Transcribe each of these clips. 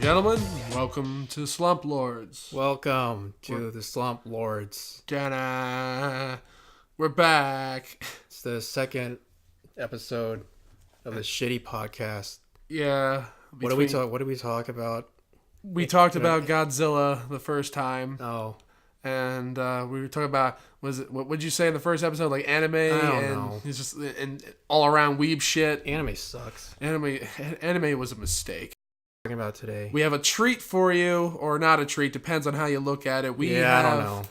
gentlemen, welcome to Slump Lords. Welcome to the Slump Lords. Ta-da! We're back. It's the second episode of the shitty podcast. Yeah. What did we talk? What did we talk about? We talked about Godzilla the first time. Oh, And we were talking about, what would you say in the first episode? Like anime I don't and know. it's just and all around weeb shit. anime sucks. Anime was a mistake. Talking about today. We have a treat for you, or not a treat, depends on how you look at it. I don't know.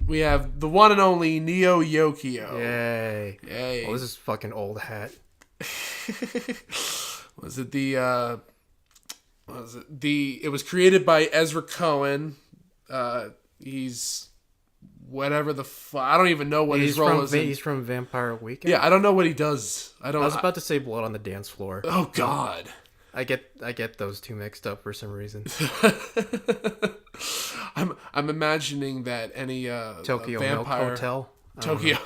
We have the one and only Neo Yokio. Yay! Yay. Oh, this is fucking old hat. Was it it was created by Ezra Cohen. He's whatever I don't even know what his role is. He's from Vampire Weekend. Yeah, I don't know what he does. I was about to say Blood on the Dance Floor. Oh God. I get those two mixed up for some reason. I'm imagining that any Tokyo Milk vampire Hotel. Tokyo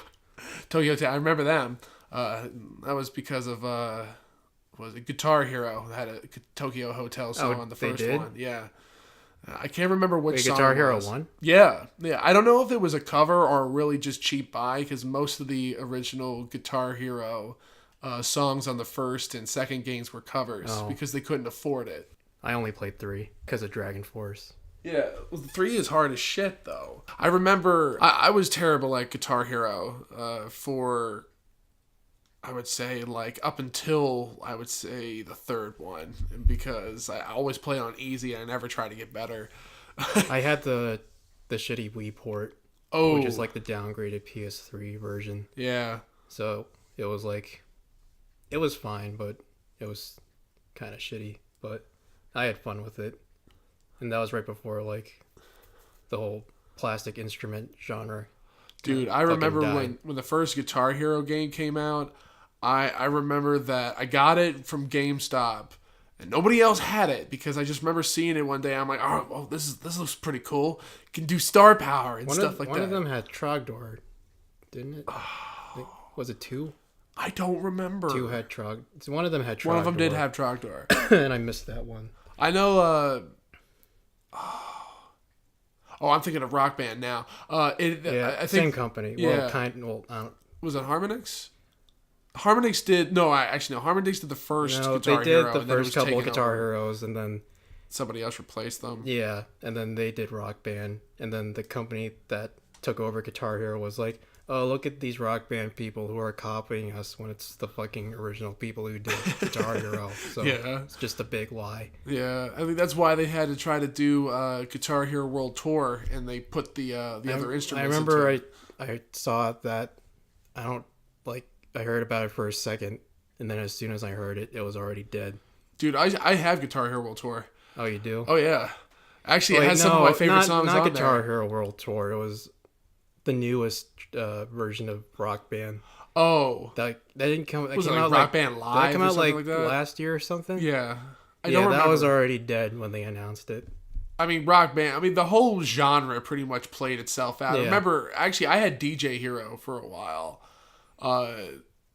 Hotel. I remember them. That was because of was it Guitar Hero had a Tokyo Hotel song on the first one. Yeah. I can't remember which song Guitar it Hero was. 1? Yeah. I don't know if it was a cover or really just cheap buy, because most of the original Guitar Hero songs on the first and second games were covers because they couldn't afford it. I only played 3 because of Dragon Force. Yeah, well, 3 is hard as shit, though. I remember I was terrible at Guitar Hero for, I would say, like, up until, I would say, the third one. Because I always play on easy and I never try to get better. I had the shitty Wii port, which is like the downgraded PS3 version. Yeah. So it was like, it was fine, but it was kind of shitty. But I had fun with it. And that was right before, like, the whole plastic instrument genre. Dude, I remember when the first Guitar Hero game came out, I remember that I got it from GameStop and nobody else had it, because I just remember seeing it one day. I'm like, oh, this looks pretty cool. You can do star power and stuff like that. One of them had Trogdor, didn't it? Was it 2? I don't remember. 2 had Trog. One of them had Trogdor. One of them did have Trogdor. And I missed that one. I know. I'm thinking of Rock Band now. I think same company. Yeah. Was it Harmonix? Harmonix did no. Harmonix did the first. No, Guitar they did Hero, the and then it first was couple taken Guitar over. Heroes, and then Somebody else replaced them. Yeah, and then they did Rock Band, and then the company that took over Guitar Hero was like, oh, look at these Rock Band people who are copying us when it's the fucking original people who did Guitar Hero. So Yeah. it's just a big lie. Yeah, I think that's why they had to try to do Guitar Hero World Tour, and they put the other instruments. I remember into I saw that. I heard about it for a second, and then as soon as I heard it, it was already dead. Dude, I have Guitar Hero World Tour. Oh, you do? Oh yeah, actually, it has some of my favorite songs not on Guitar there. Hero World Tour. It was the newest version of Rock Band. Oh, That didn't come. That was it came like out Rock like Band did Live that come or out something like that? last year or something? Yeah, I yeah, don't remember. that was already dead when they announced it. I mean, Rock Band. I mean, the whole genre pretty much played itself out. Yeah. I remember, actually, I had DJ Hero for a while, I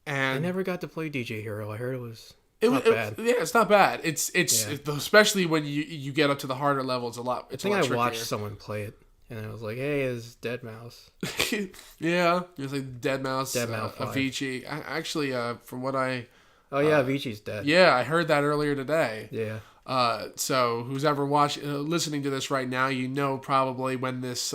and never got to play DJ Hero. I heard it was It, not it- bad. Yeah, it's not bad. It's Yeah. especially when you get up to the harder levels. I think I watched someone play it, and I was like, "Hey, it's Dead Mouse." Yeah, it was like Deadmau5, Deadmau5 5. Avicii. Actually, from what I Oh yeah, Avicii's dead. yeah, I heard that earlier today. Yeah. So who's ever listening to this right now, you know probably when this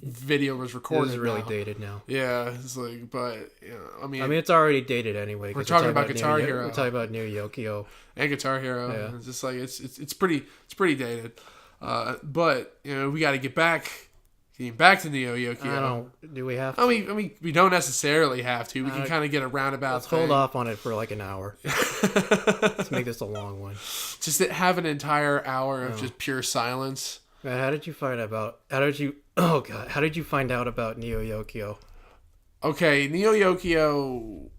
video was It recorded. was really now. dated now. Yeah, it's like, but you know, I mean, It's already dated anyway. 'cause We're talking about Guitar Neo- Hero. We're talking about Neo Yokio. and Guitar Hero. Yeah. It's just like it's pretty dated. But you know, we got to getting back to Neo Yokio. Do we have to? I mean, we don't necessarily have to. We can kind of get a roundabout. Let's hold off on it for like an hour. Let's make this a long one. Just to have an entire hour of just pure silence. Man, how did you find out about Neo Yokio? Okay, Neo Yokio.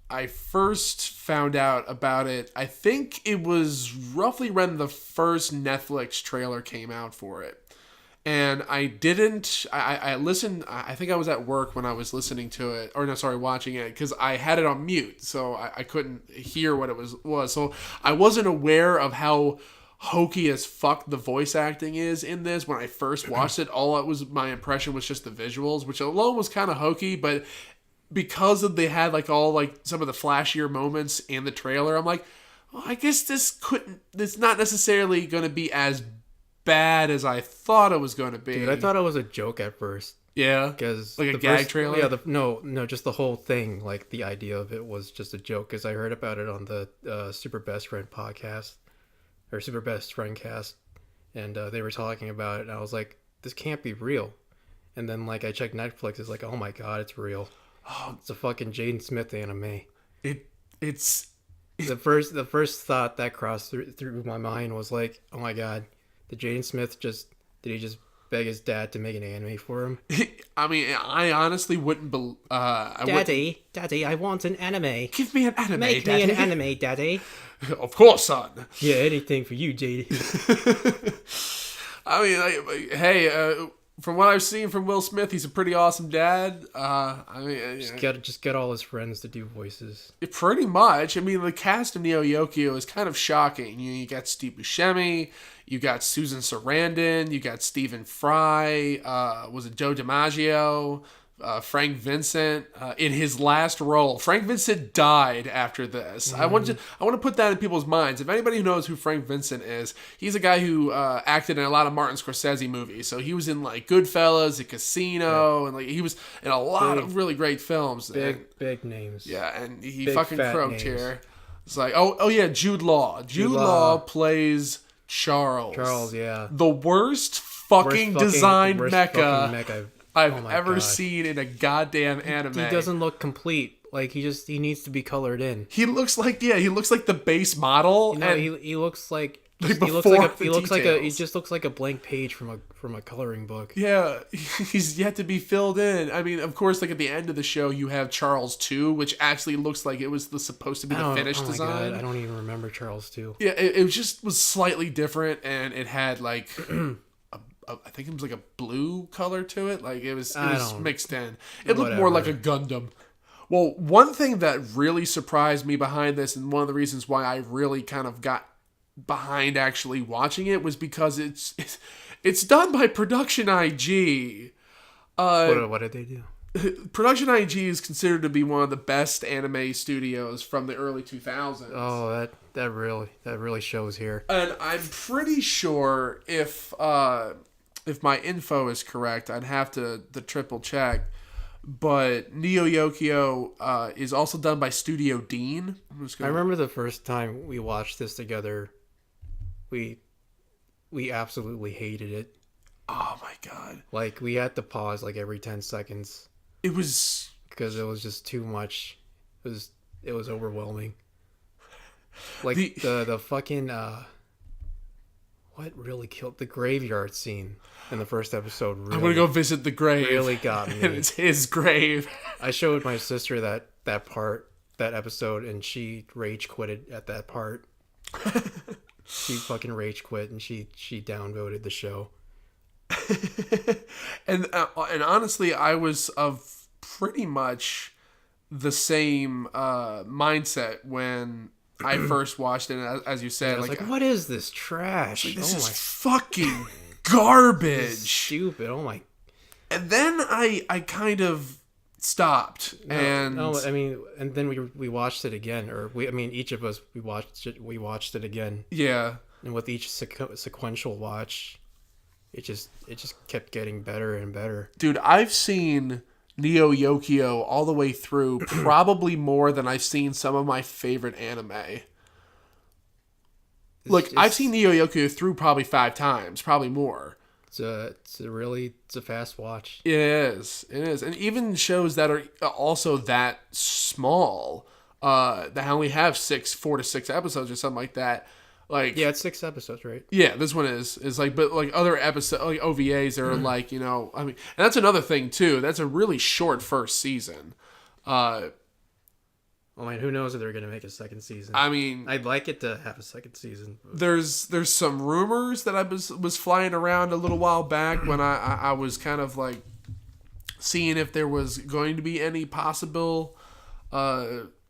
I first found out about it. I think it was roughly when the first Netflix trailer came out for it. And I didn't. I listened. I think I was at work when I was listening to it, or no, sorry, watching it, because I had it on mute, so I couldn't hear what it was. So I wasn't aware of how hokey as fuck the voice acting is in this. When I first watched it, my impression was just the visuals, which alone was kind of hokey, but because they had like all like some of the flashier moments in the trailer, I'm like, well, I guess it's not necessarily going to be as bad as I thought it was going to be. Dude, I thought it was a joke at first. Yeah, because like a gag trailer. Yeah, no, just the whole thing. Like the idea of it was just a joke. Because I heard about it on the Super Best Friend podcast or Super Best Friend cast, and they were talking about it. And I was like, this can't be real. And then like I checked Netflix. It's like, oh my god, it's real. Oh, it's a fucking Jaden Smith anime. It's the first thought that crossed through my mind was like, oh my god, did Jaden Smith did he just beg his dad to make an anime for him? I mean, I honestly wouldn't believe. Daddy, I want an anime. Give me an anime, Make Daddy. me an anime, Daddy. Of course, son. Yeah, anything for you, Jaden. I mean, hey, from what I've seen from Will Smith, he's a pretty awesome dad. I mean, just get all his friends to do voices. Pretty much. I mean, the cast of Neo Yokio is kind of shocking. You got Steve Buscemi, you got Susan Sarandon, you got Stephen Fry. Was it Joe DiMaggio? Frank Vincent in his last role. Frank Vincent died after this. I want to put that in people's minds. If anybody who knows who Frank Vincent is, he's a guy who acted in a lot of Martin Scorsese movies. So he was in like Goodfellas, A Casino, and like he was in a lot of really great films. Big names. Yeah, and he big, fucking croaked names. Here. It's like, oh yeah, Jude Law. Jude Law plays Charles. Charles, yeah. The worst fucking designed mecha I've ever God. seen in a goddamn anime. He doesn't look complete. Like he needs to be colored in. He looks like the base model. You know, and he looks like Like he looks like details. he just looks like a blank page from a coloring book. Yeah, he's yet to be filled in. I mean, of course, like at the end of the show, you have Charles 2, which actually looks like it was supposed to be the finished design. God, I don't even remember Charles 2. Yeah, it just was slightly different, and it had like I think it was like a blue color to it. Like it was mixed in. It looked more like a Gundam. Well, one thing that really surprised me behind this, and one of the reasons why I really kind of got behind actually watching it, was because it's done by Production IG. What did they do? Production IG is considered to be one of the best anime studios from the early 2000s. Oh, that really shows here. And I'm pretty sure if my info is correct, I'd have to triple check, but Neo Yokio is also done by Studio Dean. I remember the first time we watched this together, we absolutely hated it. Oh my god! Like we had to pause like every 10 seconds. It was because it was just too much. It was overwhelming. Like the fucking what really killed the graveyard scene in the first episode. Really, I'm gonna go visit the grave. Really got me. And it's his grave. I showed my sister that episode, and she rage quitted at that part. She fucking rage quit, and she downvoted the show. and honestly, I was of pretty much the same mindset when I first watched it. As you said, I was like, what is this trash? Like, this is fucking garbage. This is stupid. Oh my! And then I kind of stopped, and then we watched it again, each of us we watched it again. Yeah, and with each sequential watch, it just kept getting better and better. Dude, I've seen Neo Yokio all the way through, probably more than I've seen some of my favorite anime. I've seen Neo Yokio through probably 5 times, probably more. It's a fast watch. It is, and even shows that are also that small, that only have 4 to 6 episodes or something like that. Like, yeah, it's 6 episodes, right? Yeah, this one is like, but like other episodes, like OVAs are like, and that's another thing too. That's a really short first season. Who knows if they're gonna make a second season? I mean, I'd like it to have a second season. There's some rumors that I was flying around a little while back when I was kind of like seeing if there was going to be any possible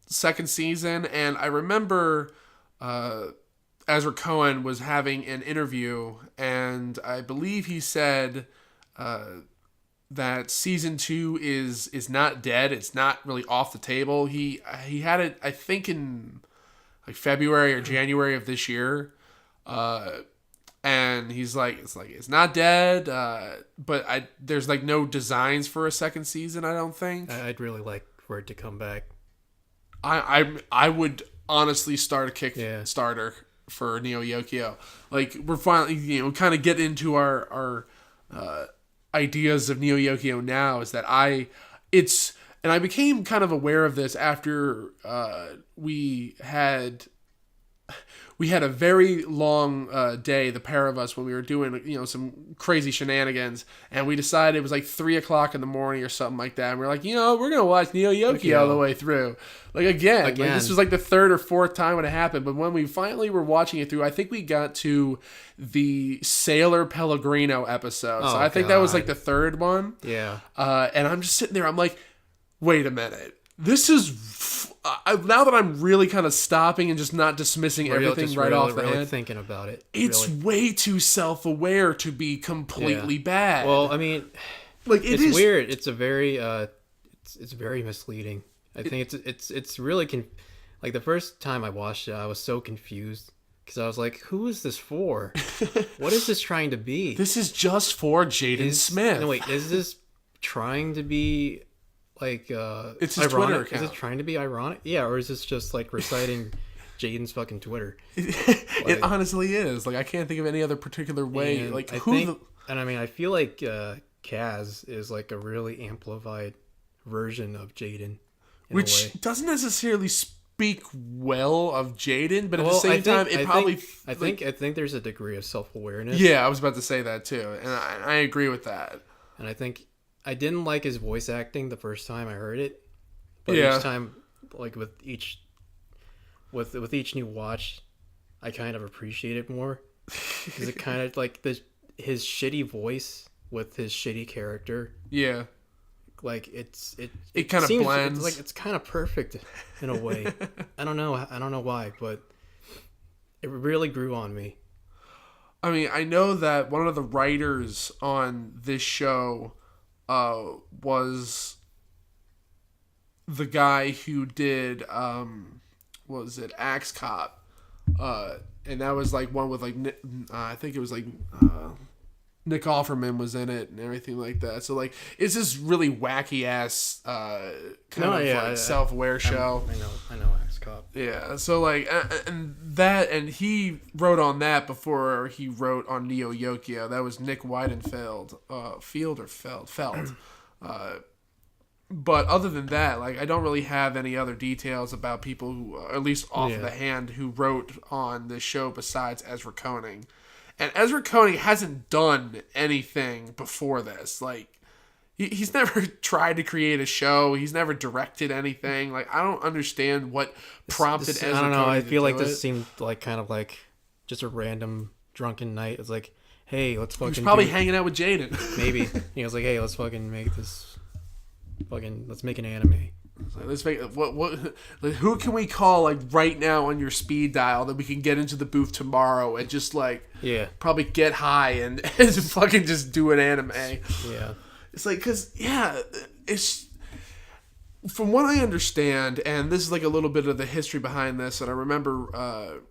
second season, and I remember Ezra Cohen was having an interview, and I believe he said that season 2 is not dead. It's not really off the table. He had it, I think, in like February or January of this year, and he's like, it's not dead, but there's like no designs for a second season. I don't think. I'd really like for it to come back. I would honestly start a Kickstarter for Neo Yokio. Like, we're finally, kind of get into our ideas of Neo Yokio now, is that I became kind of aware of this after we had a very long day, the pair of us, when we were doing, some crazy shenanigans, and we decided it was like 3:00 in the morning or something like that, and we're like, we're going to watch Neo Yokio all the way through. Like, again. Like, this was like the third or fourth time when it happened, but when we finally were watching it through, I think we got to the Sailor Pellegrino episode. So I think that was like the third one. Yeah. And I'm just sitting there, I'm like, wait a minute. This is now that I'm really kind of stopping and just not dismissing everything right off the head. Thinking about it. It's way too self-aware to be completely bad. Well, I mean, like it's weird. It's a very it's very misleading. I think it's really like the first time I watched it, I was so confused because I was like, who is this for? What is this trying to be? This is just for Jaden Smith. No, wait, is this trying to be like it's his ironic? Twitter account. Is it trying to be ironic? Yeah, or is this just like reciting Jaden's fucking Twitter? It honestly is. Like, I can't think of any other particular way. Like, and I mean, I feel like Kaz is like a really amplified version of Jaden, which doesn't necessarily speak well of Jaden, but at the same time, I think there's a degree of self-awareness. Yeah, I was about to say that too, and I agree with that. And I think I didn't like his voice acting the first time I heard it, but each time, like with each new watch, I kind of appreciate it more because it kind of like his shitty voice with his shitty character. Yeah. Like it kind of blends. It's kind of perfect in a way. I don't know why, but it really grew on me. I mean, I know that one of the writers on this show was the guy who did what was it, Axe Cop, and that was like one with like I think it was like Nick Offerman was in it and everything like that. So like, it's this really wacky ass self-aware show. I know Axe Cop. Yeah. So like, and he wrote on that before he wrote on Neo Yokio. That was Nick Weidenfeld, Feld. But other than that, like, I don't really have any other details about people who, at least off the hand, who wrote on this show besides Ezra Koenig. And Ezra Koenig hasn't done anything before this. Like, he's never tried to create a show. He's never directed anything. Like, I don't understand what prompted Ezra Koenig. I don't know. I feel like this seemed like kind of like just a random drunken night. It's like, hey, let's fucking. He was probably hanging out with Jaden. Maybe he was like, hey, let's fucking make this. Let's make an anime. Let's make who can we call like right now on your speed dial that we can get into the booth tomorrow and just like probably get high and fucking just do an anime. Yeah, it's like, because it's from what I understand, and this is like a little bit of the history behind this, and I remember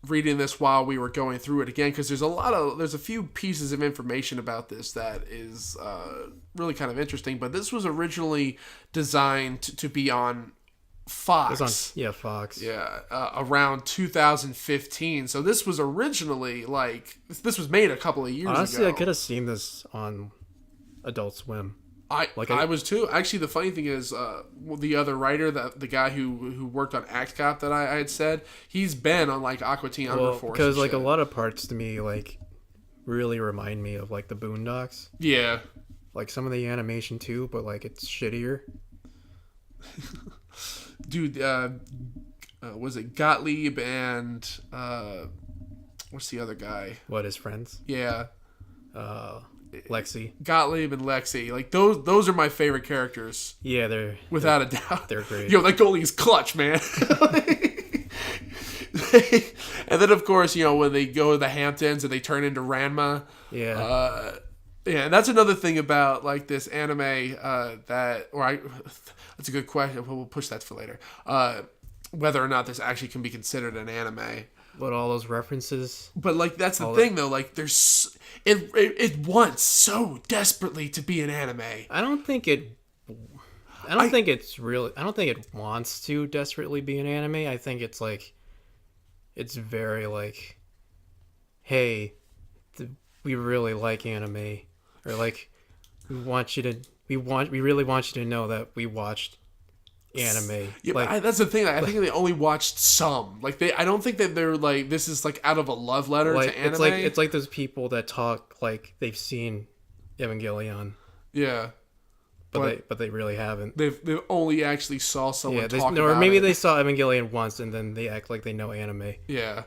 reading this while we were going through it again, because there's a few pieces of information about this that is really kind of interesting. But this was originally designed to be on Fox. Fox. Yeah, around 2015. So this was originally this was made a couple of years ago. Honestly, I could have seen this on Adult Swim. I was too. Actually, the funny thing is, the other writer, the guy who worked on Axe Cop that I had said, he's been on like Aqua Teen Hunger Force. Because like a lot of parts to me like really remind me of like the Boondocks. Yeah. Like some of the animation too, but like it's shittier. Dude, was it Gottlieb and what's the other guy? What, his friends? Yeah. Lexi. Gottlieb and Lexi. Like, those are my favorite characters. Yeah, they're without a doubt. They're great. Yo, that goalie is clutch, man. And then, of course, when they go to the Hamptons and they turn into Ranma. Yeah. Yeah, and that's another thing about like this anime that's a good question. We'll push that for later. Whether or not this actually can be considered an anime. But all those references. But like that's the thing though. Like there's it wants so desperately to be an anime. I don't think it wants to desperately be an anime. I think it's like, it's very like, hey, we really like anime, or like, we really want you to know that we watched anime. Yeah, like, but that's the thing. I think they only watched some. Like I don't think that they're like this is like out of a love letter to anime. It's like those people that talk like they've seen Evangelion. Yeah. But they really haven't. They've only actually saw someone talk about it. Or maybe they saw Evangelion once and then they act like they know anime. Yeah.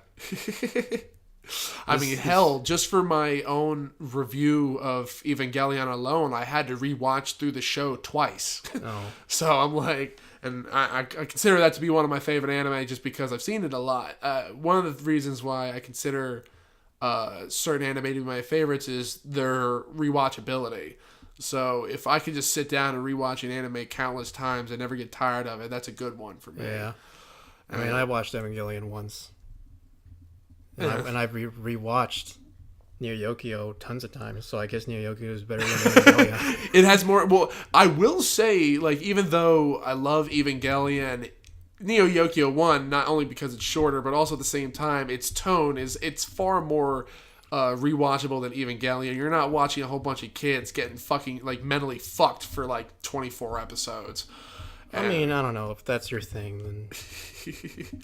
I mean, hell, just for my own review of Evangelion alone, I had to rewatch through the show twice. Oh. So I'm like, and I consider that to be one of my favorite anime just because I've seen it a lot. One of the reasons why I consider certain anime to be my favorites is their rewatchability. So if I could just sit down and rewatch an anime countless times and never get tired of it, that's a good one for me. Yeah. I mean, I watched Evangelion once. And I've rewatched Neo Yokio tons of times, so I guess Neo Yokio is better than Evangelion. It has more... Well, I will say, like, even though I love Evangelion, Neo Yokio 1, not only because it's shorter, but also at the same time, its tone it's far more... rewatchable than Evangelion. You're not watching a whole bunch of kids getting fucking like mentally fucked for like 24 episodes. I mean, I don't know if that's your thing, then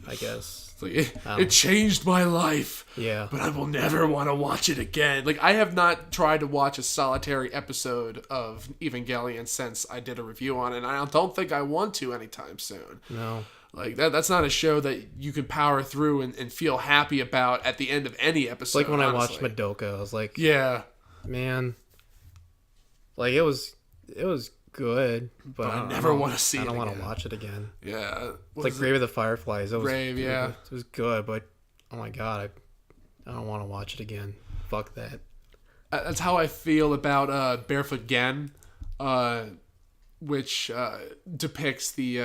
I guess it changed my life. Yeah, but I will never want to watch it again. Like I have not tried to watch a solitary episode of Evangelion since I did a review on it, and I don't think I want to anytime soon. No. Like that's not a show that you can power through and feel happy about at the end of any episode. Like when honestly. I watched Madoka, I was like, yeah, man, like it was good, but I never want to see it. I don't want to watch it again. Yeah, it's like Grave of the Fireflies. Grave, yeah, it was good, but oh my god, I don't want to watch it again. Fuck that. That's how I feel about Barefoot Gen. Which depicts the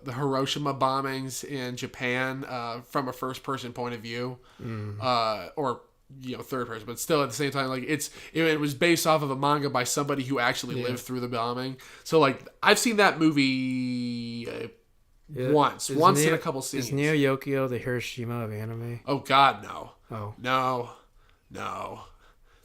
Hiroshima bombings in Japan from a first-person point of view, or third person, but still at the same time, like it was based off of a manga by somebody who actually lived through the bombing. So like I've seen that movie once in a couple scenes. Is Neo Yokio the Hiroshima of anime? Oh God, no. Oh no.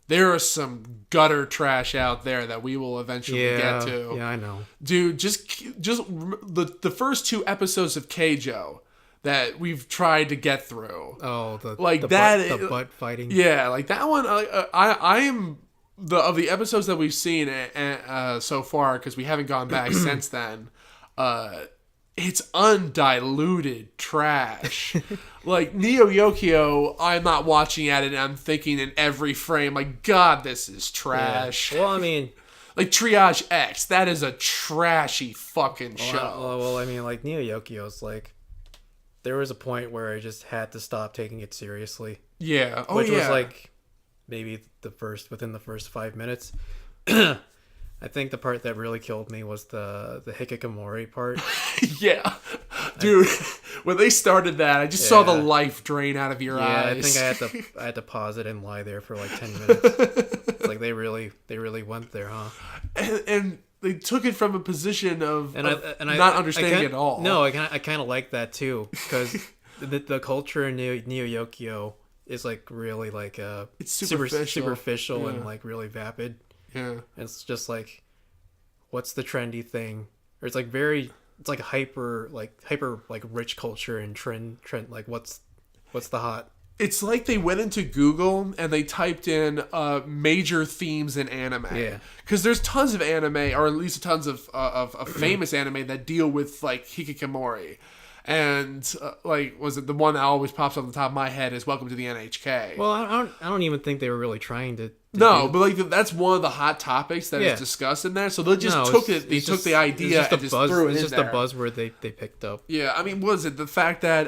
There is some gutter trash out there that we will eventually get to. Yeah, I know. Dude, just the first 2 episodes of Keijo that we've tried to get through. Oh, the butt fighting. Yeah, like that one. I am of the episodes that we've seen so far, because we haven't gone back since then. It's undiluted trash. Like Neo Yokio, I'm not watching at it and I'm thinking in every frame, like, God, this is trash. Yeah. Well, I mean, like Triage X, that is a trashy fucking show. Well, I mean, like Neo Yokio's like, there was a point where I just had to stop taking it seriously. Yeah. Which was like maybe within the first 5 minutes. I think the part that really killed me was the Hikikomori part. Yeah. Dude, when they started that, I just saw the life drain out of your eyes. I think I had to pause it and lie there for like 10 minutes. It's like they really went there, huh? And they took it from a position of not understanding it at all. No, I kind of like that too, because the culture in Neo Yokio is like really like it's superficial and like really vapid. Yeah, it's just like, what's the trendy thing? Or it's like hyper rich culture and trend like what's the hot? It's like they went into Google and they typed in major themes in anime. Yeah, because there's tons of anime, or at least tons of famous anime that deal with like hikikomori. And like, was it the one that always pops up on the top of my head is Welcome to the NHK. Well, I don't even think they were really trying to no, but like that's one of the hot topics that is discussed in there. So they just took it. They took the idea and just threw it in there. It's just the buzzword they picked up. Yeah, I mean, was it the fact that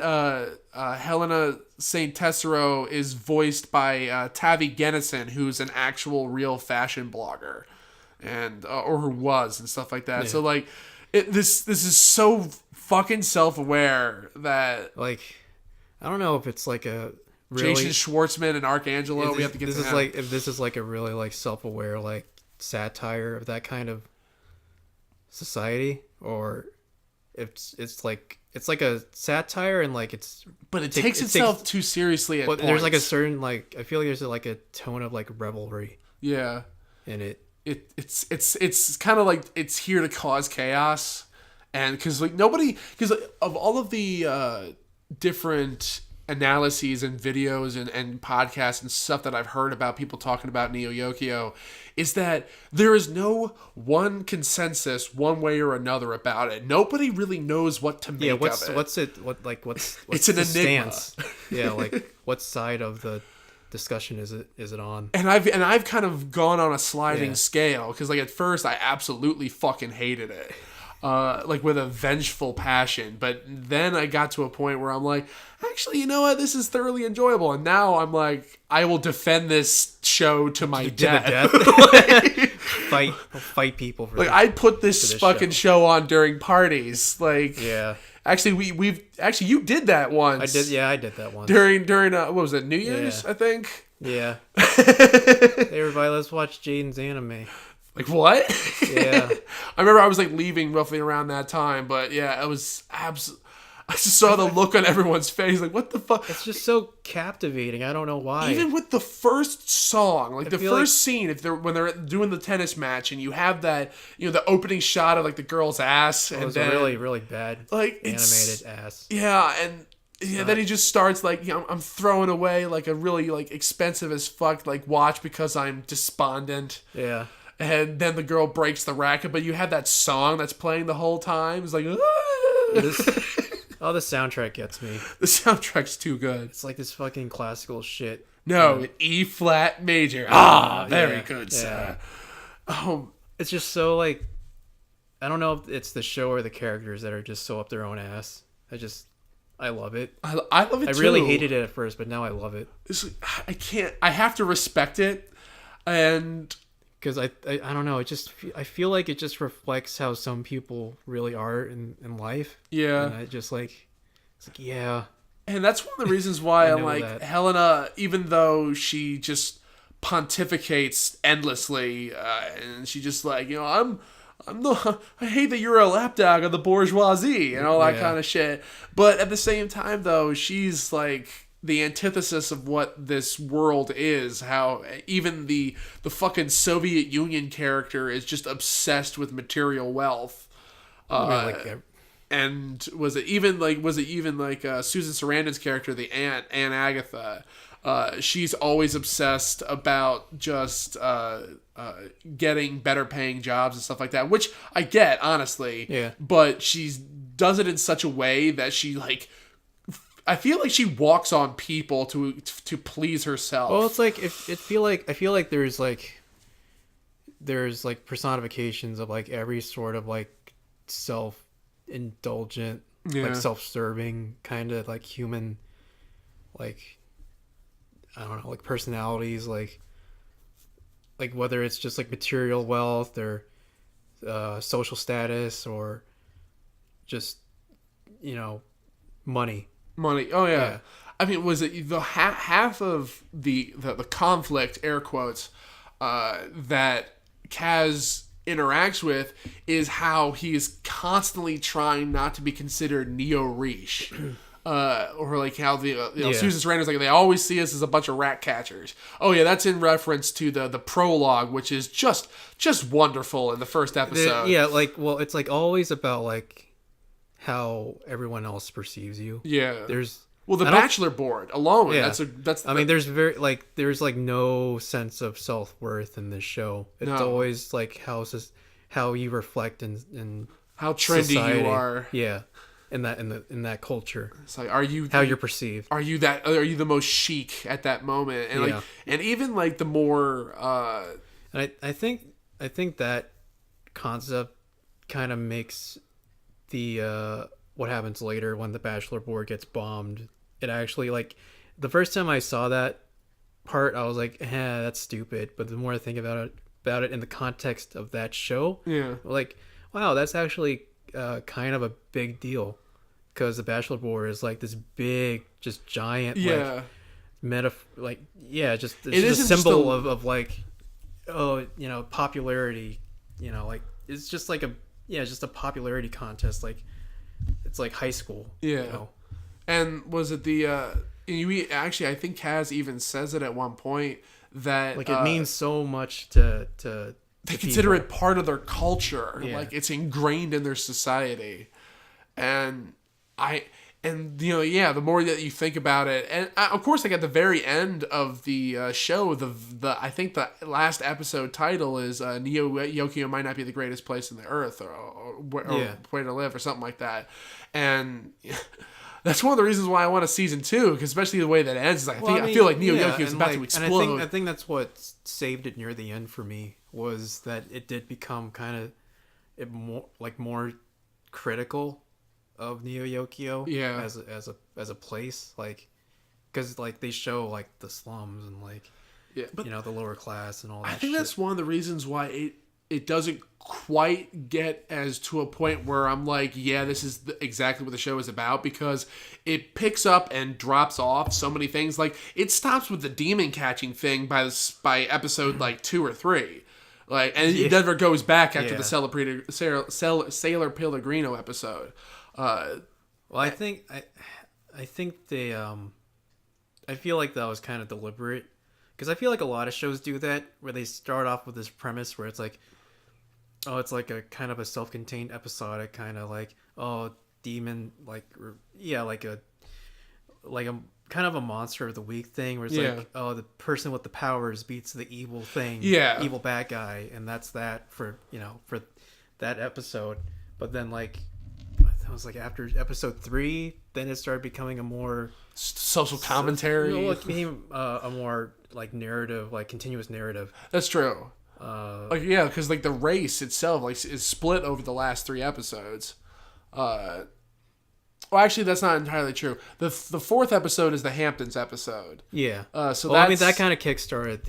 Helena St. Tessero is voiced by Tavi Gennison, who's an actual real fashion blogger, and or who was and stuff like that. Yeah. So like, this is so fucking self-aware that like, I don't know if it's like a. Really, Jason Schwartzman and Arcangelo. We have to get this to is him. like if this is like a really like self-aware like satire of that kind of society, or if it's like a satire and like it's but it takes itself too seriously at points. There's like a certain like I feel like there's like a tone of like revelry in it. It's kind of like it's here to cause chaos, and because like of all of the different analyses and videos and podcasts and stuff that I've heard about people talking about Neo Yokio, is that there is no one consensus one way or another about it. Nobody really knows what to make of it. What's it's an enigma. Stance? Yeah, like what side of the discussion is it on? And I've kind of gone on a sliding scale, because like at first I absolutely fucking hated it. Like with a vengeful passion, but then I got to a point where I'm like, actually, you know what? This is thoroughly enjoyable, and now I'm like, I will defend this show to my death. fight people for like I put this fucking show on during parties. Like, yeah. Actually, we've you did that once. I did. Yeah, I did that once during what was it? New Year's, I think. Yeah. Hey, everybody, let's watch Jaden's anime. Like, what? Yeah. I remember I was like leaving roughly around that time, but yeah, it was I just saw the look on everyone's face, like, what the fuck? It's just so captivating. I don't know why. Even with the first song, like the first scene, when they're doing the tennis match, and you have that, the opening shot of like the girl's ass, and it's then really, really bad, like animated ass. Yeah, and then he just starts like, I'm throwing away like a really like expensive as fuck like watch because I'm despondent. Yeah. And then the girl breaks the racket, but you have that song that's playing the whole time. It's like, the soundtrack gets me. The soundtrack's too good. It's like this fucking classical shit. No, E flat major. Very good, sir. It's just so like, I don't know if it's the show or the characters that are just so up their own ass. I love it. I love it too. I really hated it at first, but now I love it. I have to respect it, and because I don't know, I feel like it just reflects how some people really are in life. Yeah. And it's like, yeah. And that's one of the reasons why I'm like, Helena, even though she just pontificates endlessly, and she just like, I hate that you're a lapdog of the bourgeoisie and all that kind of shit. But at the same time, though, she's like the antithesis of what this world is. How even the fucking Soviet Union character is just obsessed with material wealth. And was it even like Susan Sarandon's character, the Aunt Agatha? She's always obsessed about just getting better paying jobs and stuff like that, which I get, honestly. Yeah. But she does it in such a way that she like, I feel like she walks on people to please herself. Well, it's like I feel like there's personifications of like every sort of like self-indulgent, like self-serving kind of like human, like, I don't know, like personalities, like whether it's just like material wealth or social status or just money. Oh yeah. I mean, was it the half of the conflict, air quotes, that Kaz interacts with is how he is constantly trying not to be considered neo-riche. Or like how Susan Sarandon's like, they always see us as a bunch of rat catchers. Oh yeah, that's in reference to the prologue, which is just wonderful in the first episode. It's like always about like how everyone else perceives you. Yeah. There's the Bachelor board alone. Yeah. There's there's like no sense of self-worth in this show. It's always like how you reflect in how trendy society. you are. Yeah. in that culture, It's like, how you're perceived. are you the most chic at that moment? And Yeah. like, and even like the more And I think that concept kind of makes the what happens later when the bachelor board gets bombed. It actually, like, the first time I saw that part, I was like, that's stupid. But the more I think about it in the context of that show, yeah. like, wow, that's actually kind of a big deal, because the bachelor board is like this big, just giant, Yeah. like, like, yeah, just it's It just a isn't just symbol a- of like, oh, popularity, like, it's just like just a popularity contest, like, it's like high school. Yeah. And was it the you actually, I think Kaz even says it at one point that Like, it means so much to they consider people. it part of their culture. Yeah. Like, it's ingrained in their society. And the more that you think about it, and of course, like, at the very end of the show, the I think the last episode title is Neo Yokio might not be the greatest place in the earth, or way to live, or something like that. And that's one of the reasons why I want a season 2, because especially the way that it ends, is like, I feel like Neo Yokio is and, about to like, explode. And I think that's what saved it near the end for me, was that it did become kind of more critical of Neo Yokio, Yeah. as a place, like, because, like, they show, like, the slums and, like, Yeah, but the lower class and all that. I think shit. that's one of the reasons why it doesn't quite get as to a point where I'm like, yeah, this is exactly what the show is about, because it picks up and drops off so many things. Like, it stops with the demon catching thing by episode like 2 or 3, like, and it never goes back after the Sailor Pellegrino episode. Well, I think they I feel like that was kind of deliberate, because I feel like a lot of shows do that, where they start off with this premise where it's like, oh, it's like a kind of a self-contained episodic kind of, like, oh, demon, like, like a kind of a monster of the week thing, where it's like, oh, the person with the powers beats the evil thing, evil bad guy, and that's that for that episode. But then, like, I was like, after episode 3, then it started becoming a more social commentary. It became a more, like, narrative, like, continuous narrative. That's true. Because like the race itself, like, is split over the last 3 episodes. Well, actually, that's not entirely true. The 4th episode is the Hamptons episode. Yeah. So I mean, that kind of kickstarted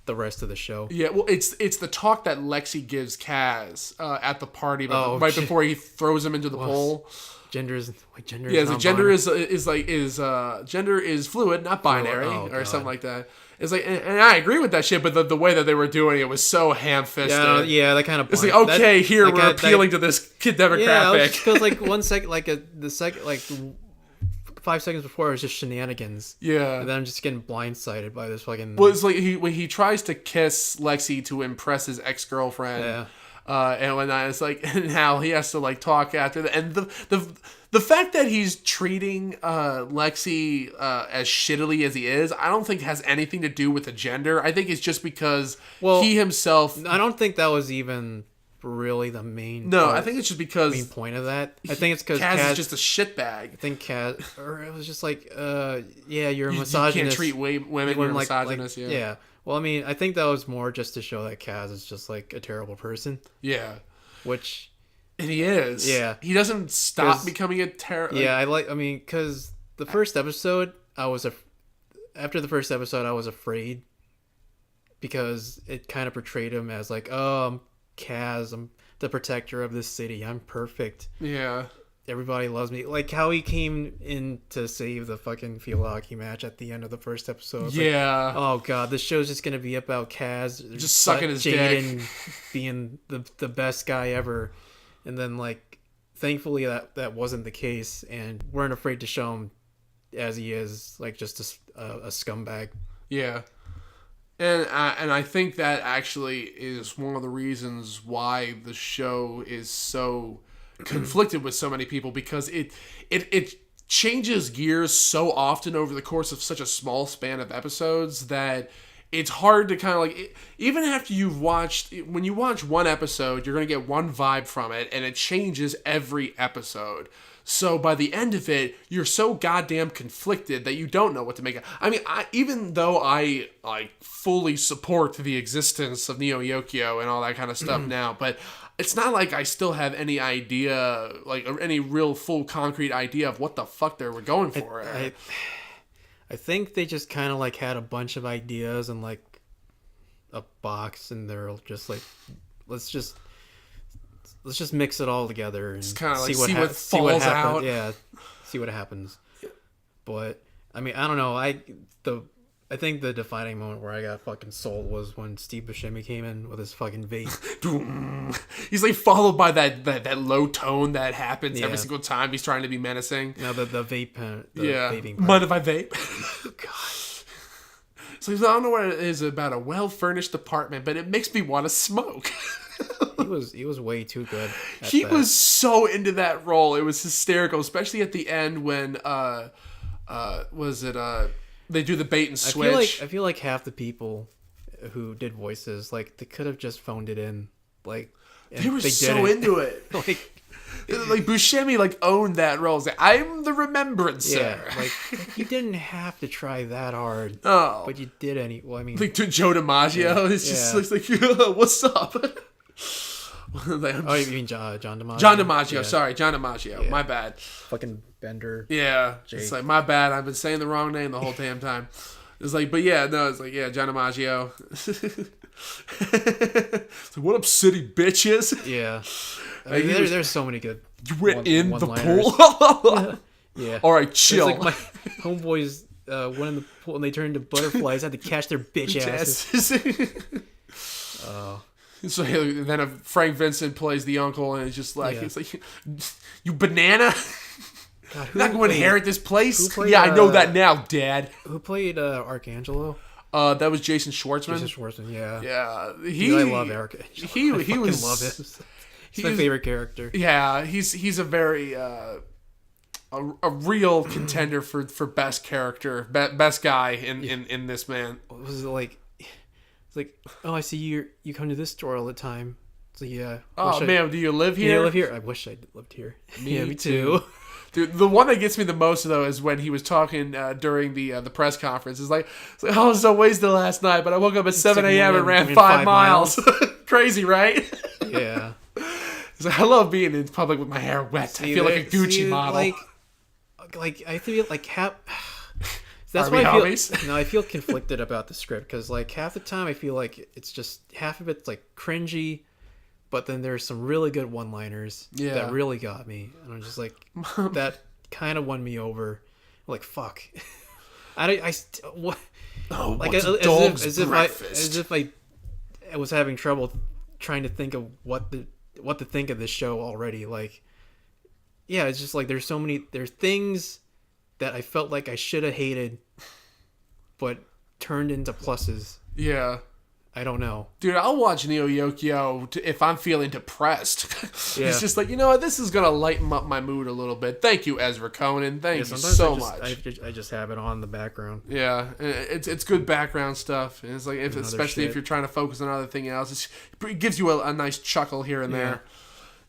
the rest of the show. Yeah, well, it's the talk that Lexi gives Kaz at the party, before he throws him into the pool. Gender is Yeah, so gender gender is fluid, not binary, or something like that. It's like, and I agree with that shit, but the way that they were doing it was so ham-fisted. Yeah, that kind of. It's like, okay, we're appealing to this kid demographic. Yeah, because like 1 second, like the second, like 5 seconds before, it was just shenanigans. Yeah, and then I'm just getting blindsided by this fucking. Well, it's like when he tries to kiss Lexi to impress his ex-girlfriend. Yeah. And when it's like, and how he has to, like, talk after that, and the fact that he's treating Lexi as shittily as he is, I don't think has anything to do with the gender. I think it's just because he himself. I don't think that was even really the main. No, I think it's just because main point of that. I think it's because Kaz is just a shitbag. I think Kaz, or it was just like, you're a misogynist. You can't treat women. You're a misogynist. Yeah. Well, I mean, I think that was more just to show that Kaz is just, like, a terrible person. Yeah. Which... And he is. Yeah. He doesn't stop becoming a terrible... Yeah, because the first episode, after the first episode, I was afraid, because it kind of portrayed him as, like, oh, I'm Kaz, I'm the protector of this city, I'm perfect. Yeah. Everybody loves me. Like, how he came in to save the fucking field hockey match at the end of the first episode. Yeah. Like, oh, God, this show's just going to be about Kaz. Just sucking his Jaden dick. being the best guy ever. And then, like, thankfully that wasn't the case. And weren't afraid to show him as he is, like, just a scumbag. Yeah. And I think that actually is one of the reasons why the show is so conflicted with so many people, because it changes gears so often over the course of such a small span of episodes that it's hard to kind of like, even after you've watched, when you watch one episode, you're going to get one vibe from it, and it changes every episode. So by the end of it, you're so goddamn conflicted that you don't know what to make of. I mean, even though I like fully support the existence of Neo Yokio and all that kind of stuff now, but it's not like I still have any idea, like any real full concrete idea of what the fuck they were going for. I think they just kind of like had a bunch of ideas in like a box, and they're just like, let's just mix it all together and kind of like see what falls out. Yeah, see what happens. But I mean, I don't know. I think the defining moment where I got fucking sold was when Steve Buscemi came in with his fucking vape. He's like followed by that low tone that happens every single time he's trying to be menacing. No, the vape. Vaping part. Mind if I vape? God. So I don't know what it is about a well-furnished apartment, but it makes me want to smoke. He was way too good. He was so into that role. It was hysterical, especially at the end when they do the bait and switch. I feel like half the people who did voices, like, they could have just phoned it in. Like, they were so into it. like Buscemi like owned that role. Like, I'm the remembrancer. Yeah, like you didn't have to try that hard. Oh, but you did any. Well, I mean, like to Joe DiMaggio, it's just like, what's up? Oh, you mean John DiMaggio? John DiMaggio, sorry, John DiMaggio. My bad. Fucking Bender. Yeah, Jake. It's like my bad. I've been saying the wrong name the whole damn time. It's like, but yeah, no, it's like, yeah, John DiMaggio. It's like, what up, city bitches? Yeah, I mean, there's so many good. You went in the pool. Yeah. All right, chill. It's like my homeboys went in the pool and they turned into butterflies. Had to catch their bitch asses. Oh. So then Frank Vincent plays the uncle, and it's just like, it's like, you banana. God, you're not going to inherit this place. Played, I know that now, Dad. Who played Archangelo? That was Jason Schwartzman. Yeah. Yeah, I love Archangelo. He was. Love him. He's my favorite character. Yeah, he's a very a real contender for best character, best guy in this, man. What was it like? It's like, oh, I see you come to this store all the time. So yeah. Oh man, do you live here? Do you live here? I wish I lived here. Me too. Dude, the one that gets me the most though is when he was talking during the press conference. It's like, I was so wasted last night, but I woke up at 7 a.m. and ran 5 miles. Crazy, right? Yeah. It's like, I love being in public with my hair wet. I feel like a Gucci model. Like I feel like that's why I feel conflicted about the script, because like half the time I feel like it's just half of it's like cringy, but then there's some really good one-liners that really got me, and I'm just like, that kind of won me over. Like, fuck, what? Oh, like as if I was having trouble trying to think of what to think of this show already. Like, yeah, it's just like there's things that I felt like I should have hated, but turned into pluses. Yeah. I don't know. Dude, I'll watch Neo Yokio if I'm feeling depressed. Yeah. It's just like, you know what, this is going to lighten up my mood a little bit. Thank you, Ezra Conan. Thank you so much. I just have it on the background. Yeah, it's good background stuff. And it's like, especially if you're trying to focus on other thing else, it gives you a nice chuckle here and there.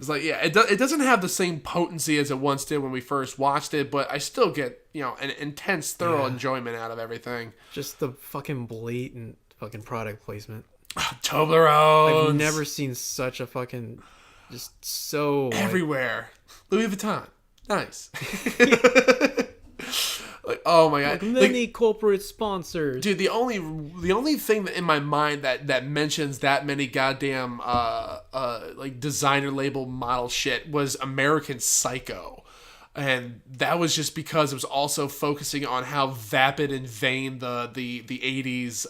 It's like, yeah, it doesn't have the same potency as it once did when we first watched it, but I still get, an intense, thorough enjoyment out of everything. Just the fucking blatant fucking product placement. Toblerone. I've never seen such a fucking, just so everywhere. Louis Vuitton. Nice. Like, oh my god, many corporate sponsors, dude. The only thing that in my mind that mentions that many goddamn like designer label model shit was American Psycho, and that was just because it was also focusing on how vapid and vain the 80s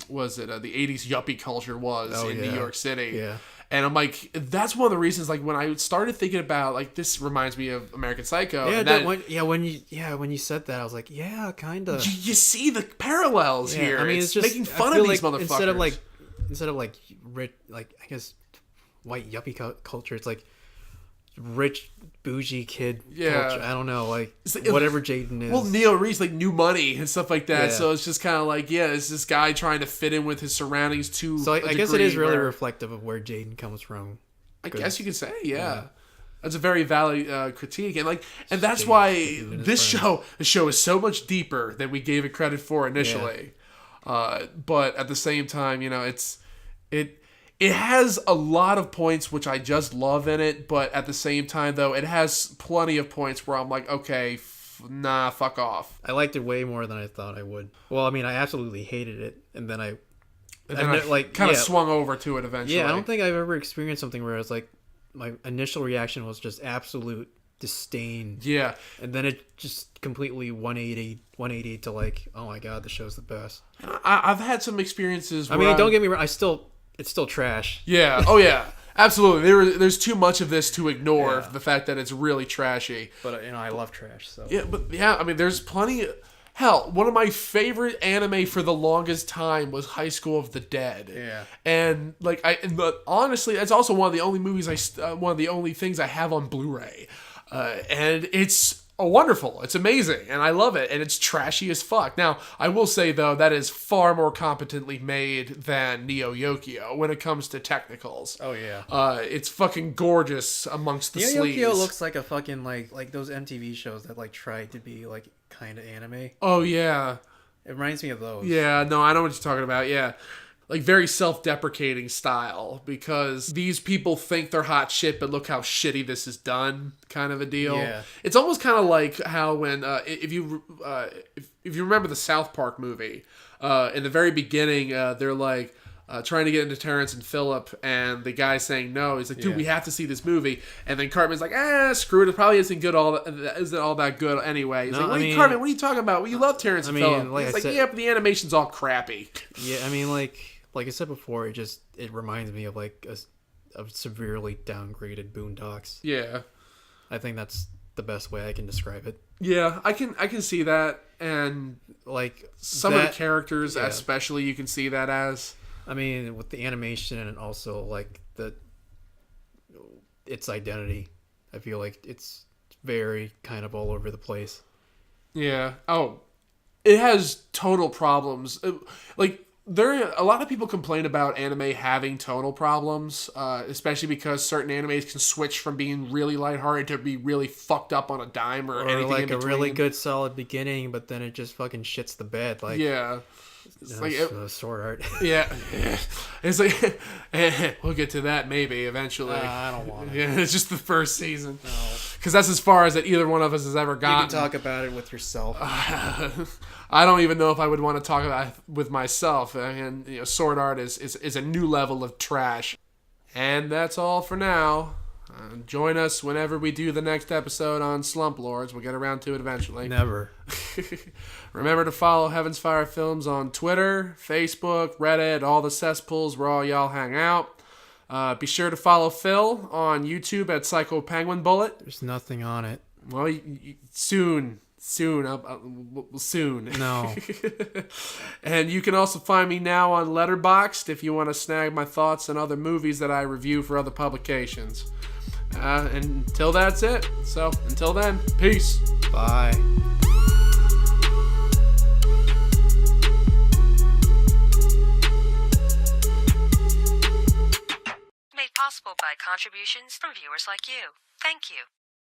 was it the 80s yuppie culture was in New York City. Yeah. And I'm like, that's one of the reasons. Like, when I started thinking about, like, this reminds me of American Psycho. Yeah, when you said that, I was like, yeah, kind of. You see the parallels here. I mean, it's just making fun of these motherfuckers. Instead of like rich, like, I guess white yuppie culture, it's like rich bougie kid. Yeah. Culture. I don't know, like like- whatever Jaden is. Well, Neo Reese like new money and stuff like that, Yeah. so it's just kind of like it's this guy trying to fit in with his surroundings to. so a I guess it is degree really where- reflective of where Jaden comes from. I guess you could say, yeah. Yeah. That's a very valid critique, and that's Jaden why and his this friends. show is so much deeper than we gave it credit for initially. But at the same time, it has a lot of points which I just love in it, but at the same time, though, it has plenty of points where I'm like, okay, nah, fuck off. I liked it way more than I thought I would. Well, I mean, I absolutely hated it, and then And then I like kind of yeah, swung over to it eventually. Yeah, I don't think I've ever experienced something where it's like my initial reaction was just absolute disdain, Yeah, and then it just completely 180 to like, oh my god, the show's the best. I've had some experiences. I where mean, don't get me wrong, it's still trash. Yeah. Oh yeah. Absolutely. There's too much of this to ignore Yeah. the fact that it's really trashy. But I love trash. So Yeah, but I mean, there's plenty. Hell, one of my favorite anime for the longest time was High School of the Dead. Yeah. And honestly, that's also one of the only movies one of the only things I have on Blu-ray, and it's wonderful. It's amazing, and I love it, and it's trashy as fuck. Now, I will say though that is far more competently made than Neo Yokio when it comes to technicals. Oh yeah. It's fucking gorgeous amongst the Neo sleeves. Yokio looks like a fucking like those MTV shows that like tried to be like kind of anime. Oh yeah. It reminds me of those. Yeah, no, I know what you're talking about. Yeah. Like very self-deprecating style because these people think they're hot shit, but look how shitty this is done, kind of a deal. Yeah. It's almost kind of like how when if you remember the South Park movie, in the very beginning, they're like trying to get into Terrence and Phillip, and the guy saying no. He's like, dude, Yeah. we have to see this movie. And then Cartman's like, screw it. It probably isn't all that good anyway. He's No, like, I mean- Cartman, what are you talking about? Well, you love Terrence and mean, Phillip. like He's I like, said- yeah, but the animation's all crappy. Yeah, I mean, like I said before, it reminds me of like a severely downgraded Boondocks. Yeah. I think that's the best way I can describe it. Yeah, I can see that, and Like some of that- the characters, yeah. especially, you can see that as. I mean, with the animation and also like its identity, I feel like it's very kind of all over the place. Yeah. Oh, it has tonal problems. A lot of people complain about anime having tonal problems, especially because certain animes can switch from being really lighthearted to be really fucked up on a dime or anything Or like in a really between. good solid beginning, but then it just fucking shits the bed. Like Yeah. It's like Sword Art. yeah, it's like we'll get to that maybe eventually. I don't want to. Yeah, it's just the first season. No. Because that's as far as that either one of us has ever You gotten. can talk about it with yourself. I don't even know if I would want to talk about it with myself. And Sword Art is a new level of trash. And that's all for now. Join us whenever we do the next episode on Slump Lords. We'll get around to it eventually. Never. Remember to follow Heaven's Fire Films on Twitter, Facebook, Reddit, all the cesspools where all y'all hang out. Be sure to follow Phil on YouTube at Psycho Penguin Bullet. There's nothing on it. Well, soon. Soon. No. And you can also find me now on Letterboxd if you want to snag my thoughts on other movies that I review for other publications. And until that's it. So, until then, peace. Bye. Made possible by contributions from viewers like you. Thank you.